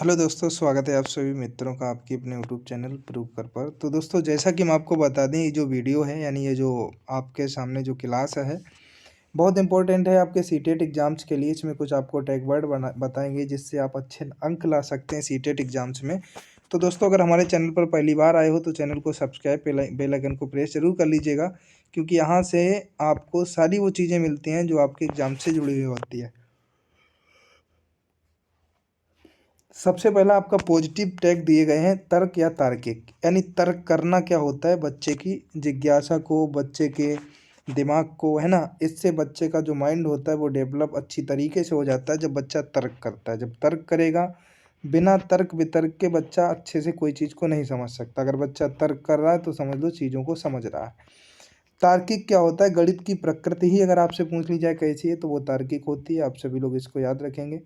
Hello दोस्तों, स्वागत है आप सभी मित्रों का आपके अपने यूट्यूब चैनल प्रूव कर पर। तो दोस्तों, जैसा कि हम आपको बता दें, ये जो वीडियो है यानी ये जो आपके सामने जो क्लास है बहुत इंपॉर्टेंट है आपके सीटेट एग्जाम्स के लिए। इसमें कुछ आपको टैग वर्ड बताएंगे जिससे आप अच्छे अंक ला सकते हैं सीटेट एग्जाम्स में। तो दोस्तों, अगर हमारे चैनल पर पहली बार आए हो तो चैनल को सब्सक्राइब, बेल आइकन को प्रेस जरूर कर लीजिएगा, क्योंकि यहाँ से आपको सारी वो चीज़ें मिलती हैं जो आपके एग्जाम से जुड़ी हुई होती है। सबसे पहला आपका पॉजिटिव टैग दिए गए हैं तर्क या तार्किक, यानी तर्क करना क्या होता है। बच्चे की जिज्ञासा को, बच्चे के दिमाग को, है ना, इससे बच्चे का जो माइंड होता है वो डेवलप अच्छी तरीके से हो जाता है जब बच्चा तर्क करता है। जब तर्क करेगा, बिना तर्क वितर्क के बच्चा अच्छे से कोई चीज़ को नहीं समझ सकता। अगर बच्चा तर्क कर रहा है तो समझ लो चीज़ों को समझ रहा है। तार्किक क्या होता है, गणित की प्रकृति ही अगर आपसे पूछ ली जाए कैसी है तो वो तार्किक होती है। आप सभी लोग इसको याद रखेंगे।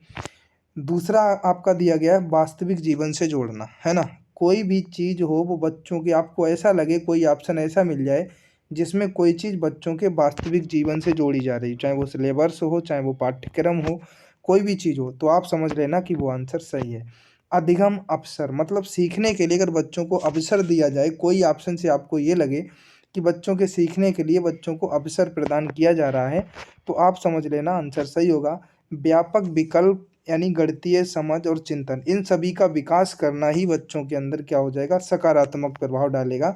दूसरा आपका दिया गया है वास्तविक जीवन से जोड़ना, है ना। कोई भी चीज़ हो वो बच्चों की, आपको ऐसा लगे कोई ऑप्शन ऐसा मिल जाए जिसमें कोई चीज़ बच्चों के वास्तविक जीवन से जोड़ी जा रही, चाहे वो सिलेबस हो, चाहे वो पाठ्यक्रम हो, कोई भी चीज़ हो, तो आप समझ लेना कि वो आंसर सही है। अधिगम अवसर मतलब सीखने के लिए अगर बच्चों को अवसर दिया जाए, कोई ऑप्शन से आपको ये लगे कि बच्चों के सीखने के लिए बच्चों को अवसर प्रदान किया जा रहा है, तो आप समझ लेना आंसर सही होगा। व्यापक विकल्प यानी गणितीय समझ और चिंतन, इन सभी का विकास करना ही बच्चों के अंदर क्या हो जाएगा, सकारात्मक प्रभाव डालेगा।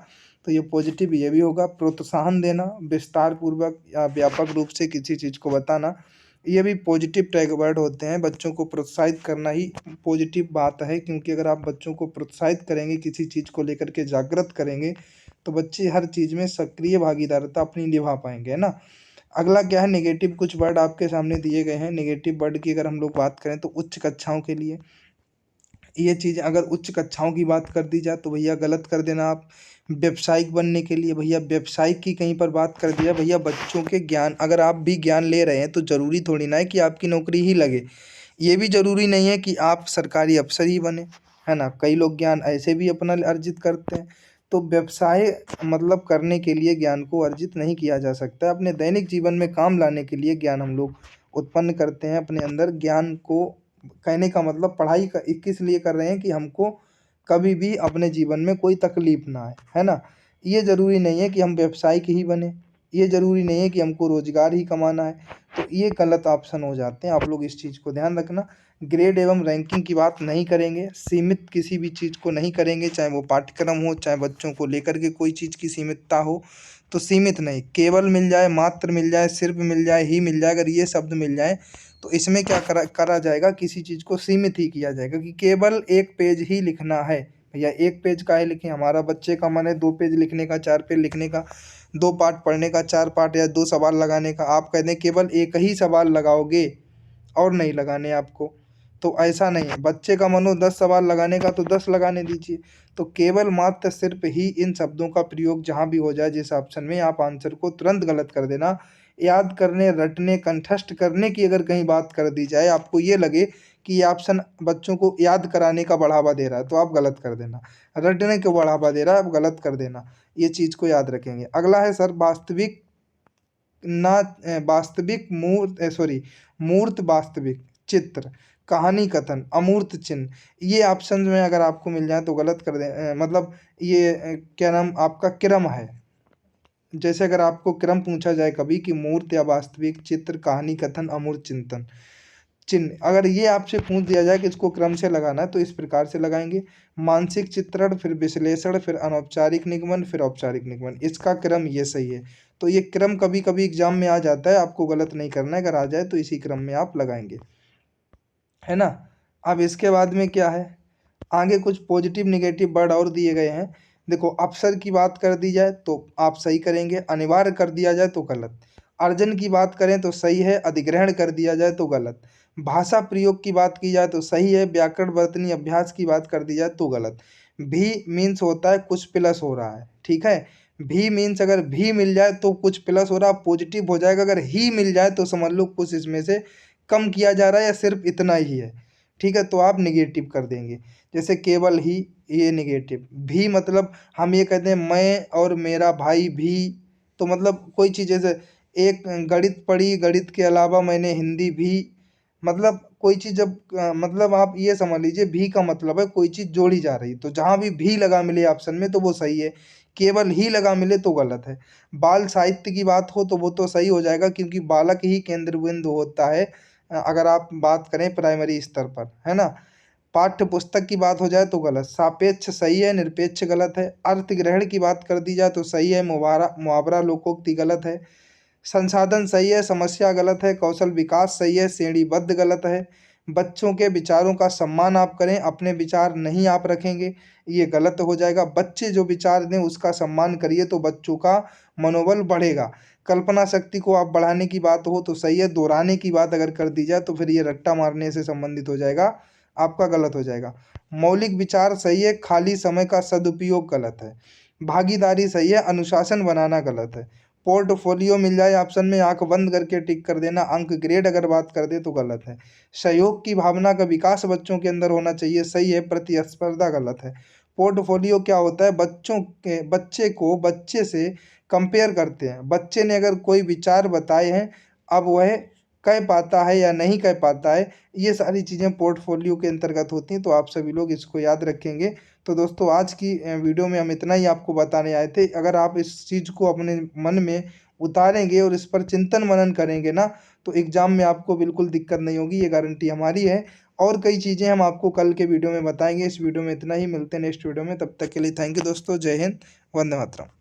तो ये पॉजिटिव ये भी होगा। प्रोत्साहन देना, विस्तार पूर्वक या व्यापक रूप से किसी चीज़ को बताना, ये भी पॉजिटिव टैग वर्ड होते हैं। बच्चों को प्रोत्साहित करना ही पॉजिटिव बात है, क्योंकि अगर आप बच्चों को प्रोत्साहित करेंगे, किसी चीज़ को लेकर के जागृत करेंगे, तो बच्चे हर चीज़ में सक्रिय भागीदारिता अपनी निभा पाएंगे, है ना। अगला क्या है, नेगेटिव कुछ वर्ड आपके सामने दिए गए हैं। नेगेटिव वर्ड की अगर हम लोग बात करें तो उच्च कक्षाओं के लिए ये चीज़, अगर उच्च कक्षाओं की बात कर दी जाए तो भैया गलत कर देना आप। व्यावसायिक बनने के लिए भैया व्यावसायिक की कहीं पर बात कर दिया, भैया बच्चों के ज्ञान, अगर आप भी ज्ञान ले रहे हैं तो ज़रूरी थोड़ी ना है कि आपकी नौकरी ही लगे। ये भी ज़रूरी नहीं है कि आप सरकारी अफसर ही बने, है ना। कई लोग ज्ञान ऐसे भी अपना अर्जित करते हैं। तो व्यवसाय मतलब करने के लिए ज्ञान को अर्जित नहीं किया जा सकता। अपने दैनिक जीवन में काम लाने के लिए ज्ञान हम लोग उत्पन्न करते हैं अपने अंदर। ज्ञान को कहने का मतलब पढ़ाई का किस लिए कर रहे हैं कि हमको कभी भी अपने जीवन में कोई तकलीफ ना आए, है ना। ये ज़रूरी नहीं है कि हम व्यवसायिक ही बने, ये ज़रूरी नहीं है कि हमको रोज़गार ही कमाना है। तो ये गलत ऑप्शन हो जाते हैं। आप लोग इस चीज़ को ध्यान रखना। ग्रेड एवं रैंकिंग की बात नहीं करेंगे, सीमित किसी भी चीज़ को नहीं करेंगे, चाहे वो पाठ्यक्रम हो, चाहे बच्चों को लेकर के कोई चीज़ की सीमितता हो, तो सीमित नहीं, केवल मिल जाए, मात्र मिल जाए, सिर्फ मिल जाए, ही मिल जाए, अगर ये शब्द मिल जाए तो इसमें क्या करा जाएगा, किसी चीज़ को सीमित ही किया जाएगा कि केवल एक पेज ही लिखना है। भैया एक पेज काहे लिखें, हमारा बच्चे का मन है 2 पेज लिखने का, 4 पेज लिखने का, 2 पार्ट पढ़ने का, 4 पार्ट या 2 सवाल लगाने का। आप कहते हैं केवल एक ही सवाल लगाओगे और नहीं लगाने आपको, तो ऐसा नहीं है। बच्चे का मन हो 10 सवाल लगाने का तो 10 लगाने दीजिए। तो केवल मात्र सिर्फ ही इन शब्दों का प्रयोग जहाँ भी हो जाए जिस ऑप्शन में, आप आंसर को तुरंत गलत कर देना। याद करने, रटने, कंठस्थ करने की अगर कहीं बात कर दी जाए, आपको ये लगे कि ये ऑप्शन बच्चों को याद कराने का बढ़ावा दे रहा है, तो आप गलत कर देना। रटने को बढ़ावा दे रहा है, आप गलत कर देना। ये चीज़ को याद रखेंगे। अगला है सर वास्तविक ना वास्तविक मूर्त सॉरी मूर्त वास्तविक चित्र, कहानी कथन, अमूर्त चिन्ह। ये ऑप्शन में अगर आपको मिल जाए तो गलत कर दें। मतलब ये क्या नाम आपका क्रम है। जैसे अगर आपको क्रम पूछा जाए कभी कि मूर्त या वास्तविक चित्र, कहानी कथन, अमूर्त चिंतन चिन्ह, अगर ये आपसे पूछ दिया जाए कि इसको क्रम से लगाना है तो इस प्रकार से लगाएंगे। मानसिक चित्रण, फिर विश्लेषण, फिर अनौपचारिक निगमन, फिर औपचारिक निगमन, इसका क्रम ये सही है। तो ये क्रम कभी कभी एग्जाम में आ जाता है, आपको गलत नहीं करना है। अगर आ जाए तो इसी क्रम में आप लगाएंगे, है ना। अब इसके बाद में क्या है, आगे कुछ पॉजिटिव निगेटिव वर्ड और दिए गए हैं। देखो, अवसर की बात कर दी जाए तो आप सही करेंगे, अनिवार्य कर दिया जाए तो गलत। अर्जन की बात करें तो सही है, अधिग्रहण कर दिया जाए तो गलत। भाषा प्रयोग की बात की जाए तो सही है, व्याकरण वर्तनी अभ्यास की बात कर दी जाए तो गलत। भी मीन्स होता है कुछ प्लस हो रहा है, ठीक है। भी मीन्स अगर भी मिल जाए तो कुछ प्लस हो रहा है, पॉजिटिव हो जाएगा। अगर ही मिल जाए तो समझ लो कुछ इसमें से कम किया जा रहा है या सिर्फ इतना ही है, ठीक है, तो आप निगेटिव कर देंगे। जैसे केवल ही, ये निगेटिव। भी मतलब हम ये कहते हैं मैं और मेरा भाई भी, तो मतलब कोई चीज़ जैसे एक गणित पढ़ी, गणित के अलावा मैंने हिंदी भी, मतलब कोई चीज़ जब मतलब आप ये समझ लीजिए भी का मतलब है कोई चीज़ जोड़ी जा रही, तो जहाँ भी भी लगा मिले ऑप्शन में तो वो सही है, केवल ही लगा मिले तो गलत है। बाल साहित्य की बात हो तो वो तो सही हो जाएगा, क्योंकि बालक ही केंद्र बिंदु होता है अगर आप बात करें प्राइमरी स्तर पर, है ना। पाठ्य पुस्तक की बात हो जाए तो गलत, सापेक्ष सही है, निरपेक्ष गलत है, अर्थ ग्रहण की बात कर दी जाए तो सही है, मुहावरा मुहावरा लोकोक्ति गलत है, संसाधन सही है, समस्या गलत है, कौशल विकास सही है, श्रेणीबद्ध गलत है, बच्चों के विचारों का सम्मान आप करें, अपने विचार नहीं आप रखेंगे, ये गलत हो जाएगा। बच्चे जो विचार दें उसका सम्मान करिए तो बच्चों का मनोबल बढ़ेगा। कल्पना शक्ति को आप बढ़ाने की बात हो तो सही है, दोहराने की बात अगर कर दी जाए तो फिर ये रट्टा मारने से संबंधित हो जाएगा, आपका गलत हो जाएगा। मौलिक विचार सही है, खाली समय का सदुपयोग गलत है, भागीदारी सही है, अनुशासन बनाना गलत है, पोर्टफोलियो मिल जाए ऑप्शन में आंख बंद करके टिक कर देना, अंक ग्रेड अगर बात कर दे तो गलत है, सहयोग की भावना का विकास बच्चों के अंदर होना चाहिए, सही है, प्रतिस्पर्धा गलत है। पोर्टफोलियो क्या होता है, बच्चे को बच्चे से कंपेयर करते हैं, बच्चे ने अगर कोई विचार बताए हैं, अब वह कह पाता है या नहीं कह पाता है, ये सारी चीज़ें पोर्टफोलियो के अंतर्गत होती हैं, तो आप सभी लोग इसको याद रखेंगे। तो दोस्तों आज की वीडियो में हम इतना ही आपको बताने आए थे। अगर आप इस चीज़ को अपने मन में उतारेंगे और इस पर चिंतन मनन करेंगे ना, तो एग्ज़ाम में आपको बिल्कुल दिक्कत नहीं होगी, ये गारंटी हमारी है। और कई चीज़ें हम आपको कल के वीडियो में बताएंगे। इस वीडियो में इतना ही, मिलते हैं नेक्स्ट वीडियो में, तब तक के लिए थैंक यू दोस्तों, जय हिंद, वंदे मातरम।